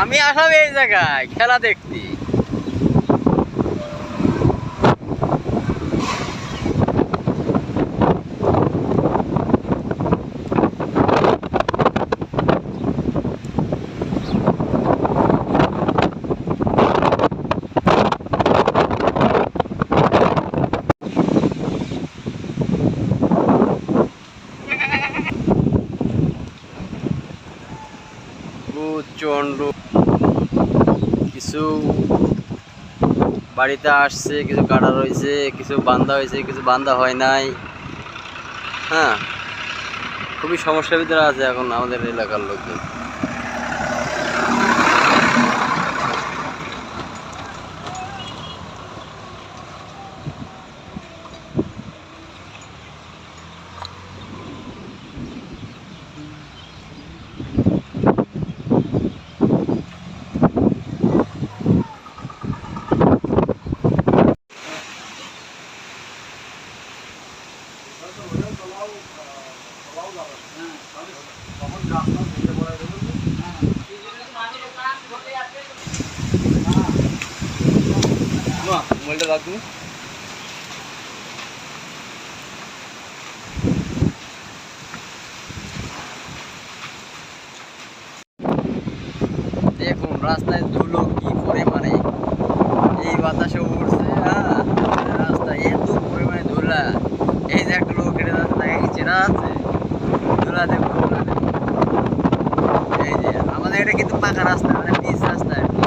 আমি আসলাম এই জায়গায় খেলা দেখতে। প্রচন্ড কিছু বাড়িতে আসছে, কিছু কাটা রয়েছে, কিছু বান্ধা হয়েছে, কিছু বান্ধা হয় নাই। হ্যাঁ, খুবই সমস্যার ভিতরে আছে এখন আমাদের এলাকার লোকজন। মোবাইলটা রাখবি। দেখুন রাস্তায় ধুলো কি পরিমাণে এই বাতাসে উঠছে। হ্যাঁ, রাস্তায় এত পরিমাণে ধুলা। এই যে একটা লোক হেঁটে যাচ্ছে, তাকে চেনা আছে। ধুলা দেখুন, ধুলা দেখুন। এই যে আমাদের এটা কিন্তু পাকা রাস্তা, মানে পিচ রাস্তা আর কি।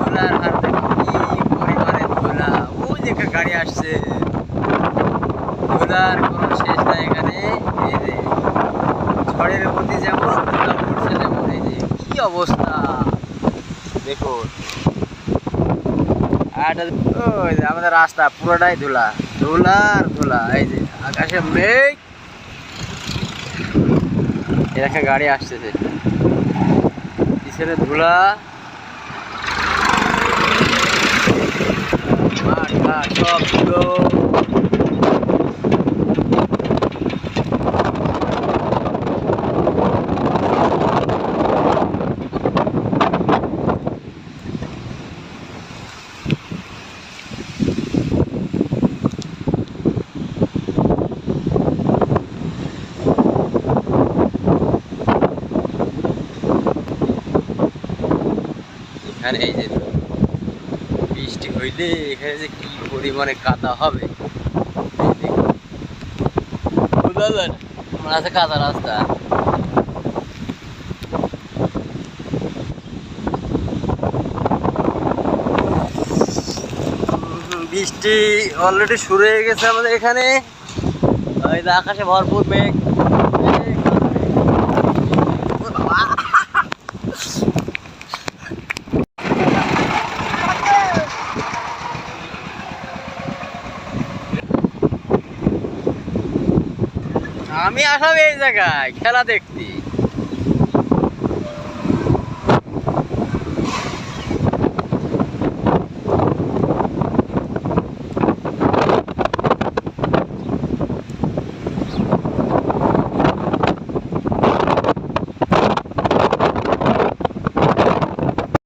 ধুলার হার দেখুন কি পরিমাণে ধুলা। ওই যে একটা গাড়ি আসছে, ধুলার কোনো শেষ নাই এখানে। এই যে ঝড়ের গতি যেমন, ধুলা উঠছে যেমন। এই যে কি অবস্থা দেখুন। ওই যে আমাদের রাস্তা পুরোটাই ধুলা, ধুলার ধুলা। এই যে আকাশে মেঘ, এরকম গাড়ি আসতেছে, পিছনে ধুলা, মাঠ ঘাট সব ধুলো। এখানে এই যে বৃষ্টি হইলে এখানে যে কি পরিমাণে কাদা হবে বুঝলেন। আমার আছে কাদা রাস্তা। বৃষ্টি অলরেডি শুরু হয়ে গেছে আমাদের এখানে। ওই যে আকাশে ভরপুর মেঘ। আমি আসলাম এই জায়গায় খেলা দেখতে।